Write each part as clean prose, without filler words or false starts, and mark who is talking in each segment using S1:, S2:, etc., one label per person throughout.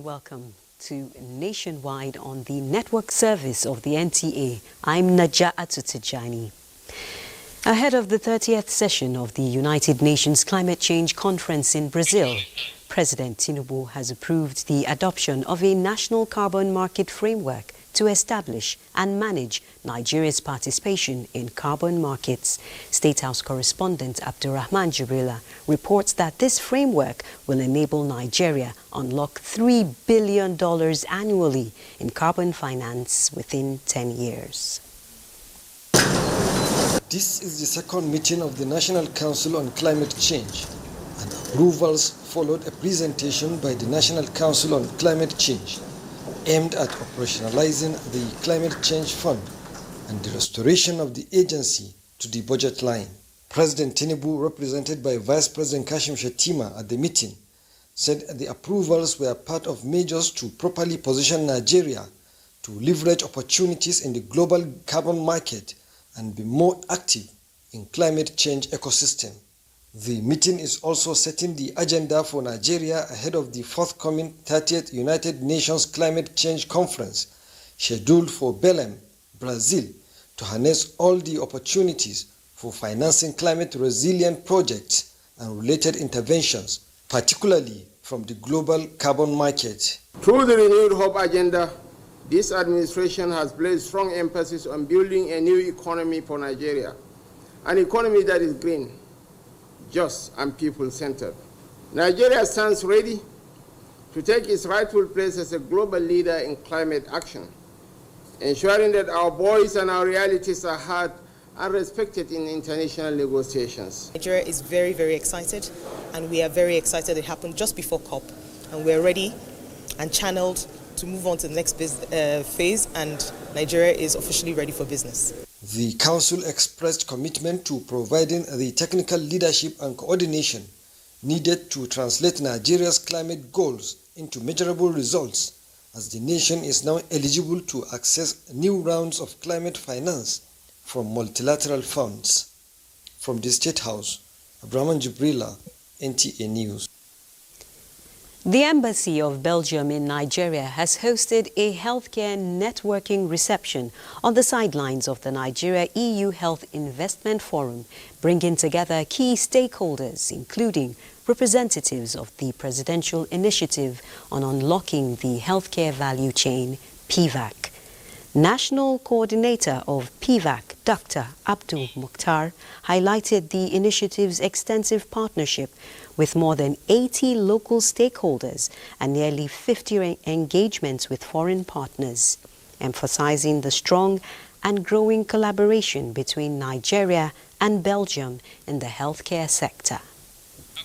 S1: welcome to Nationwide on the network service of the NTA. I'm Naja'atu Tijani. Ahead of the 30th session of the United Nations Climate Change Conference in Brazil, President Tinubu has approved the adoption of a national carbon market framework to establish and manage Nigeria's participation in carbon markets. State House correspondent Abdurrahman Jibrila reports that this framework will enable Nigeria unlock $3 billion annually in carbon finance within 10 years.
S2: This is the second meeting of the National Council on Climate Change, and approvals followed a presentation by the National Council on Climate Change aimed at operationalizing the Climate Change Fund and the restoration of the agency to the budget line. President Tinubu, represented by Vice President Kashim Shettima at the meeting, said the approvals were part of measures to properly position Nigeria to leverage opportunities in the global carbon market and be more active in climate change ecosystem. The meeting is also setting the agenda for Nigeria ahead of the forthcoming 30th United Nations Climate Change Conference, scheduled for Belém, Brazil, to harness all the opportunities for financing climate-resilient projects and related interventions, particularly from the global carbon market.
S3: Through the renewed Hope agenda, this administration has placed strong emphasis on building a new economy for Nigeria, an economy that is green, just and people-centered. Nigeria stands ready to take its rightful place as a global leader in climate action, ensuring that our voice and our realities are heard and respected in international negotiations.
S4: Nigeria is very, very excited, and we are very excited. It happened just before COP, and we're ready and channeled to move on to the next phase, and Nigeria is officially ready for business.
S2: The Council expressed commitment to providing the technical leadership and coordination needed to translate Nigeria's climate goals into measurable results, as the nation is now eligible to access new rounds of climate finance from multilateral funds. From the State House, Abdurrahman Jibrila, NTA News.
S1: The Embassy of Belgium in Nigeria has hosted a healthcare networking reception on the sidelines of the Nigeria-EU Health Investment Forum, bringing together key stakeholders, including representatives of the Presidential Initiative on Unlocking the Healthcare Value Chain, PVAC. National Coordinator of PVAC, Dr. Abdul Mukhtar, highlighted the initiative's extensive partnership with more than 80 local stakeholders and nearly 50 engagements with foreign partners, emphasizing the strong and growing collaboration between Nigeria and Belgium in the healthcare sector.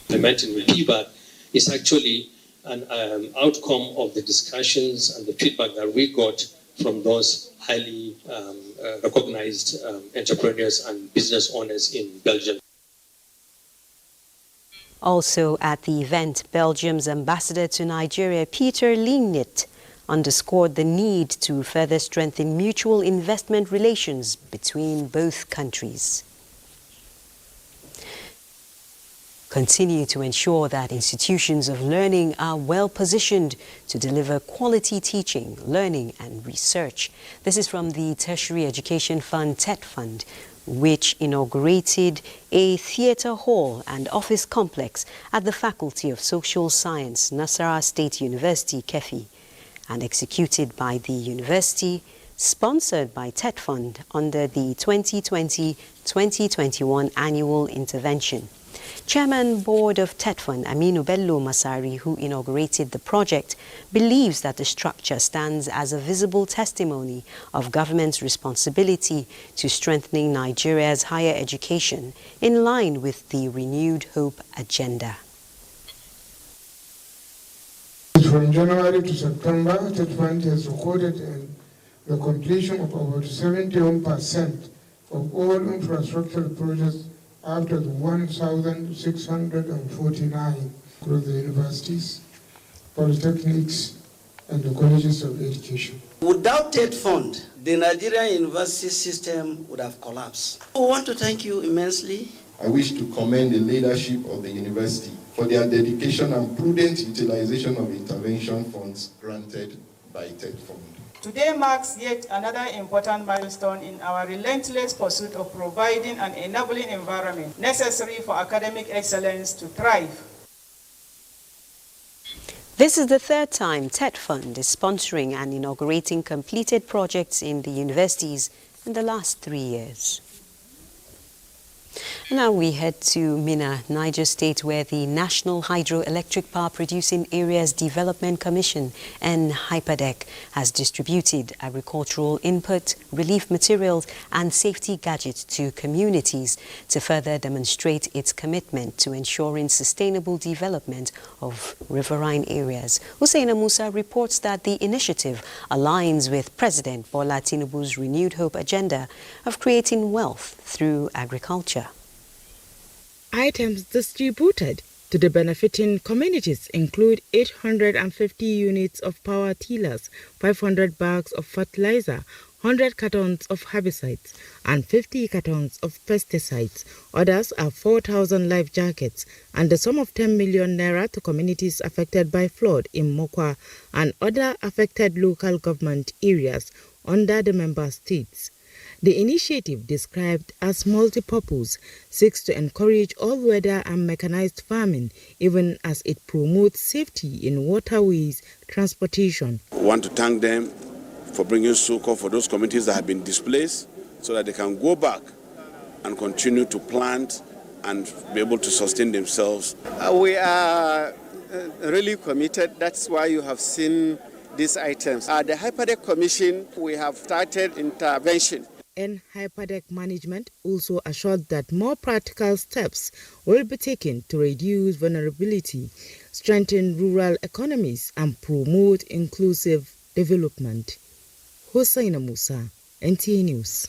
S5: Implementing with PVAC is actually an outcome of the discussions and the feedback that we got from those highly recognized entrepreneurs and business owners in Belgium.
S1: Also at the event, Belgium's ambassador to Nigeria, Peter Lignit, underscored the need to further strengthen mutual investment relations between both countries. Continue to ensure that institutions of learning are well positioned to deliver quality teaching, learning and research. This is from the Tertiary Education Fund, TET Fund, which inaugurated a theatre hall and office complex at the Faculty of Social Science, Nasarawa State University, Kefi, and executed by the university, sponsored by TET Fund under the 2020-2021 annual intervention. Chairman Board of TET Fund, Aminu Bello Masari, who inaugurated the project, believes that the structure stands as a visible testimony of government's responsibility to strengthening Nigeria's higher education in line with the Renewed Hope agenda.
S6: From January to September, TET Fund has recorded the completion of about 71% of all infrastructure projects after the 1,649 across the universities, polytechnics, and the colleges of education.
S7: Without TET Fund, the Nigerian university system would have collapsed. We want to thank you immensely I wish to commend the leadership of the university for their dedication and prudent utilization of intervention funds granted by TED Fund.
S8: Today marks yet another important milestone in our relentless pursuit of providing an enabling environment necessary for academic excellence to thrive.
S1: This is the third time TED Fund is sponsoring and inaugurating completed projects in the universities in the last 3 years. Now we head to Minna, Niger State, where the National Hydroelectric Power Producing Areas Development Commission and HYPADEC has distributed agricultural input, relief materials and safety gadgets to communities to further demonstrate its commitment to ensuring sustainable development of riverine areas. Hussein Musa reports that the initiative aligns with President Bola Tinubu's renewed hope agenda of creating wealth through agriculture.
S9: Items distributed to the benefiting communities include 850 units of power tillers, 500 bags of fertilizer, 100 cartons of herbicides, and 50 cartons of pesticides. Others are 4,000 life jackets and the sum of 10 million naira to communities affected by flood in Mokwa and other affected local government areas under the member states. The initiative, described as multi-purpose, seeks to encourage all-weather and mechanized farming, even as it promotes safety in waterways transportation.
S10: I want to thank them for bringing succor for those communities that have been displaced so that they can go back and continue to plant and be able to sustain themselves.
S11: We are really committed. That's why you have seen these items. The HYPADEC Commission, we have started intervention.
S9: And HYPADEC management also assured that more practical steps will be taken to reduce vulnerability, strengthen rural economies, and promote inclusive development. Hussein Musa, NTA News.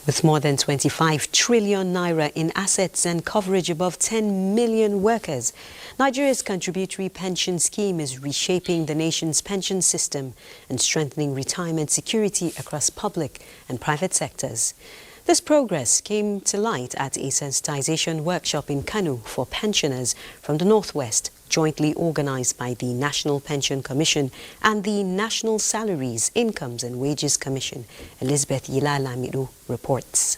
S1: With more than 25 trillion naira in assets and coverage above 10 million workers, Nigeria's contributory pension scheme is reshaping the nation's pension system and strengthening retirement security across public and private sectors. This progress came to light at a sensitization workshop in Kano for pensioners from the Northwest, jointly organized by the National Pension Commission and the National Salaries, Incomes and Wages Commission. Elizabeth Yilalamidu reports.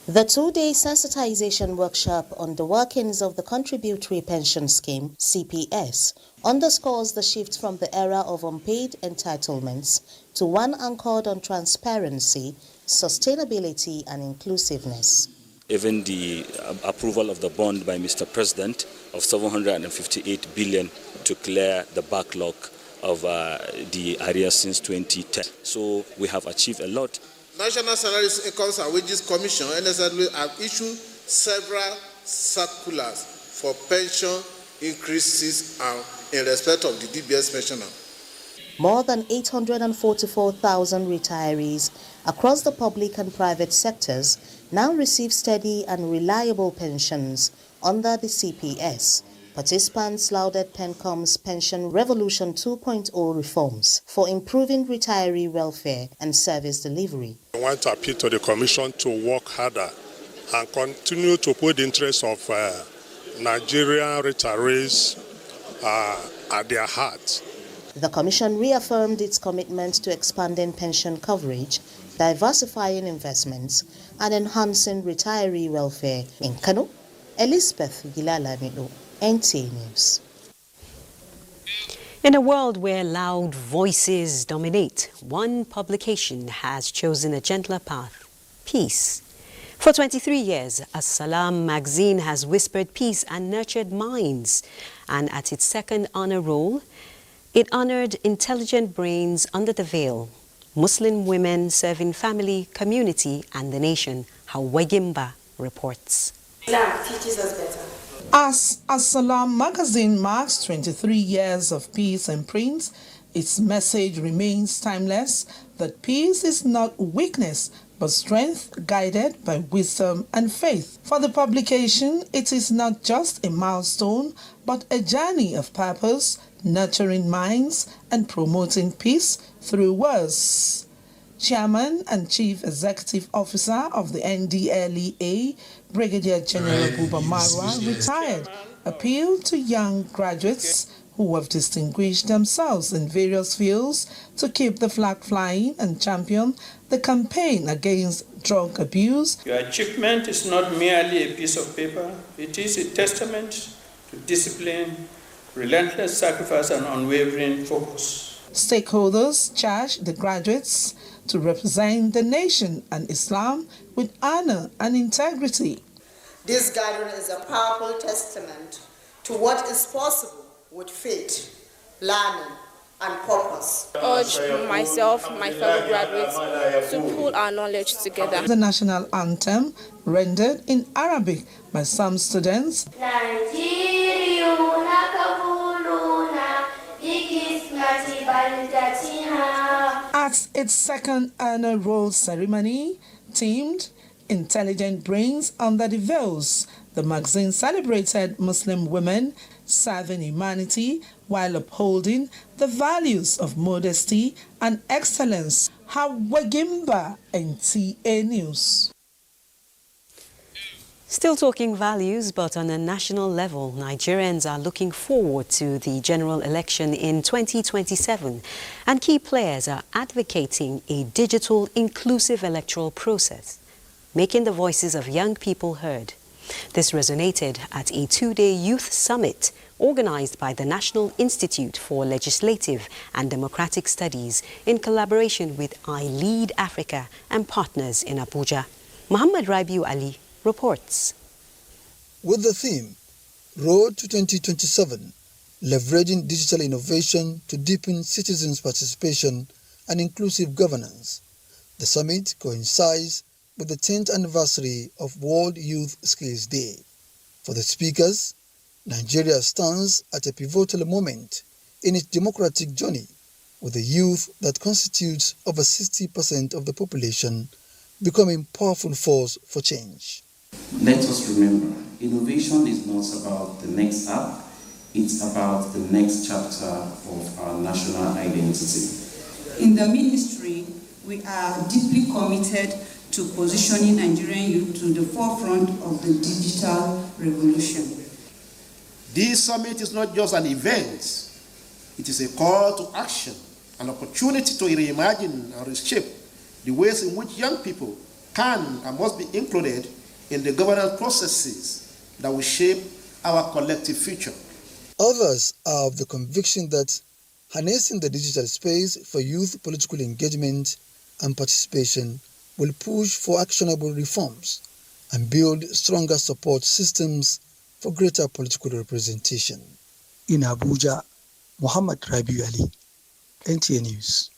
S12: The two-day sensitization workshop on the workings of the Contributory Pension Scheme, CPS, underscores the shift from the era of unpaid entitlements to one anchored on transparency, sustainability and inclusiveness.
S13: Even the approval of the bond by Mr. President of 758 billion to clear the backlog of the area since 2010. So we have achieved a lot.
S14: National Salaries, Incomes and Wages Commission, NSW, have issued several circulars for pension increases in respect of the DBS pensioner.
S12: More than 844,000 retirees across the public and private sectors now receive steady and reliable pensions under the CPS. Participants lauded PENCOM's Pension Revolution 2.0 reforms for improving retiree welfare and service delivery.
S15: I want to appeal to the Commission to work harder and continue to put the interests of Nigerian retirees at their heart.
S12: The Commission reaffirmed its commitment to expanding pension coverage, diversifying investments, and enhancing retiree welfare. In Kano, Elizabeth Gilalamido, NTA News.
S1: In a world where loud voices dominate, one publication has chosen a gentler path: peace. For 23 years, As-Salam magazine has whispered peace and nurtured minds. And at its second honor roll, it honored intelligent brains under the veil, Muslim women serving family, community, and the nation. Hawagimba reports.
S16: Islam teaches us better.
S17: As As-Salam magazine marks 23 years of peace and prints, its message remains timeless that peace is not weakness, but strength guided by wisdom and faith. For the publication, it is not just a milestone, but a journey of purpose, nurturing minds and promoting peace through words. Chairman and Chief Executive Officer of the NDLEA, Brigadier General Buba Marwa, retired, appealed to young graduates who have distinguished themselves in various fields to keep the flag flying and champion the campaign against drug abuse.
S18: Your achievement is not merely a piece of paper, it is a testament to discipline, relentless sacrifice, and unwavering focus.
S17: Stakeholders charged the graduates to represent the nation and Islam with honor and integrity.
S19: This gathering is a powerful testament to what is possible with faith, learning, and purpose.
S20: I urge myself, my fellow graduates, to pull our knowledge together.
S17: The national anthem, rendered in Arabic by some students, at its second annual roll ceremony, themed Intelligent Brains Under the Veils. The magazine celebrated Muslim women serving humanity while upholding the values of modesty and excellence. Hawagimba, NTA News.
S1: Still talking values, but on a national level, Nigerians are looking forward to the general election in 2027, and key players are advocating a digital, inclusive electoral process, making the voices of young people heard. This resonated at a two-day youth summit organized by the National Institute for Legislative and Democratic Studies in collaboration with iLead Africa and partners in Abuja. Muhammad Rabiu Ali reports.
S21: With the theme, Road to 2027, Leveraging Digital Innovation to Deepen Citizens' Participation and Inclusive Governance, the summit coincides with the 10th anniversary of World Youth Skills Day. For the speakers, Nigeria stands at a pivotal moment in its democratic journey, with the youth that constitutes over 60% of the population becoming a powerful force for change.
S22: Let us remember, innovation is not about the next app, it's about the next chapter of our national identity.
S23: In the ministry, we are deeply committed to positioning Nigerian youth to the forefront of the digital revolution.
S14: This summit is not just an event, it is a call to action, an opportunity to reimagine and reshape the ways in which young people can and must be included in the governance processes that will shape our collective future.
S21: Others are of the conviction that harnessing the digital space for youth political engagement and participation will push for actionable reforms and build stronger support systems for greater political representation. In Abuja, Muhammad Rabiu Ali, NTA News.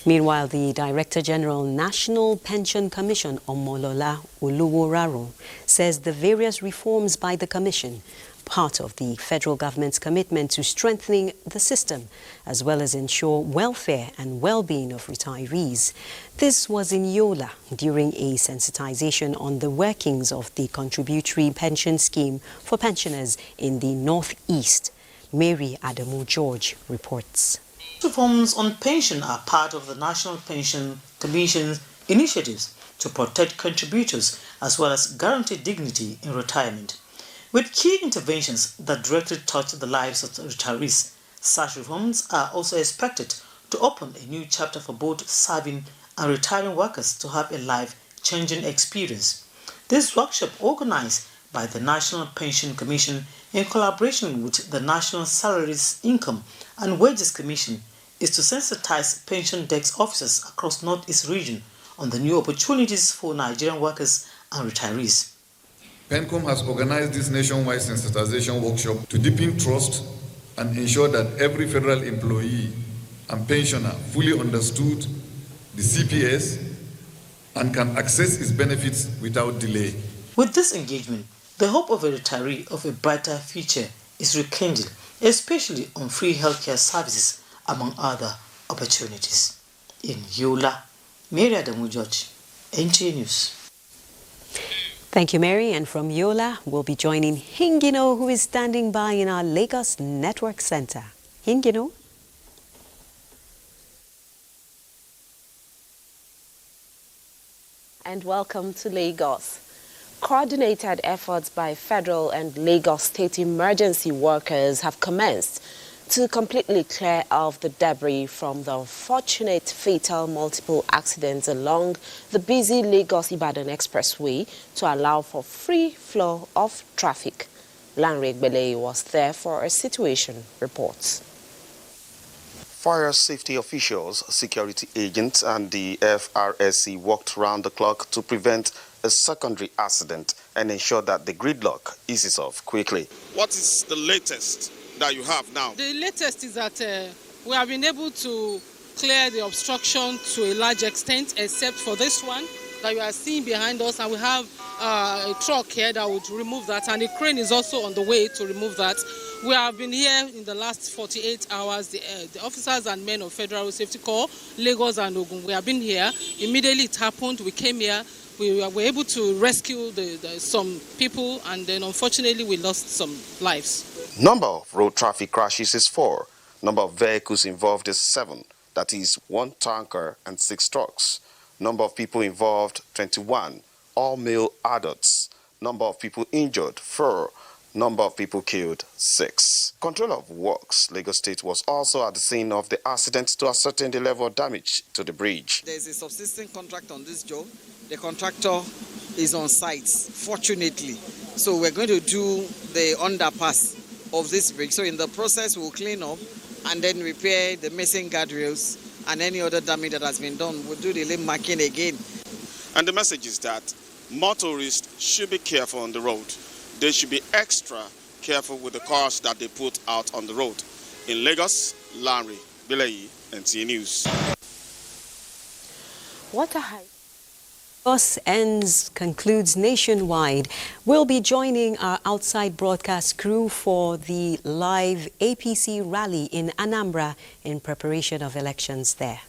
S1: Meanwhile, the Director General National Pension Commission, Omolola Oluworaro, says the various reforms by the Commission, part of the federal government's commitment to strengthening the system, as well as ensure welfare and well-being of retirees. This was in Yola during a sensitization on the workings of the contributory pension scheme for pensioners in the Northeast. Mary Adamu George reports.
S24: Reforms on pension are part of the National Pension Commission's initiatives to protect contributors as well as guarantee dignity in retirement. With key interventions that directly touch the lives of the retirees, such reforms are also expected to open a new chapter for both serving and retiring workers to have a life-changing experience. This workshop, organized by the National Pension Commission in collaboration with the National Salaries, Income and Wages Commission, is to sensitize pension desk officers across Northeast region on the new opportunities for Nigerian workers and retirees.
S25: PENCOM has organized this nationwide sensitization workshop to deepen trust and ensure that every federal employee and pensioner fully understood the CPS and can access its benefits without delay.
S24: With this engagement, the hope of a retiree of a brighter future is rekindled, especially on free healthcare services, among other opportunities. In Yola, Mary Adamu George, NTA News.
S1: Thank you, Mary. And from Yola, we'll be joining Hingino, who is standing by in our Lagos Network Center. Hingino.
S2: And welcome to Lagos. Coordinated efforts by federal and Lagos state emergency workers have commenced to completely clear off the debris from the unfortunate fatal multiple accidents along the busy Lagos-Ibadan Expressway to allow for free flow of traffic. Lanre Gbele was there for a situation report.
S3: Fire safety officials, security agents and the FRSC worked round the clock to prevent a secondary accident and ensure that the gridlock eases off quickly.
S4: What is the latest that you have now?
S5: The latest is that we have been able to clear the obstruction to a large extent, except for this one that you are seeing behind us, and we have a truck here that would remove that, and a crane is also on the way to remove that. We have been here in the last 48 hours, the officers and men of Federal Safety Corps, Lagos and Ogun. We have been here. Immediately it happened, we came here. We were able to rescue some people, and then unfortunately we lost some lives.
S3: Number of road traffic crashes is 4. Number of vehicles involved is 7. That is 1 tanker and 6 trucks. Number of people involved, 21. All male adults. Number of people injured, 4. Number of people killed, 6. Controller of Works, Lagos State, was also at the scene of the accident to ascertain the level of damage to the bridge.
S6: There's a subsisting contract on this job. The contractor is on site, fortunately. So we're going to do the underpass of this bridge. So in the process, we'll clean up and then repair the missing guardrails and any other damage that has been done. We'll do the lane marking again.
S4: And the message is that motorists should be careful on the road. They should be extra careful with the cars that they put out on the road. In Lagos, Lanre Gbele, NTA News.
S1: Water high. Us ends concludes nationwide. We'll be joining our outside broadcast crew for the live APC rally in Anambra in preparation of elections there.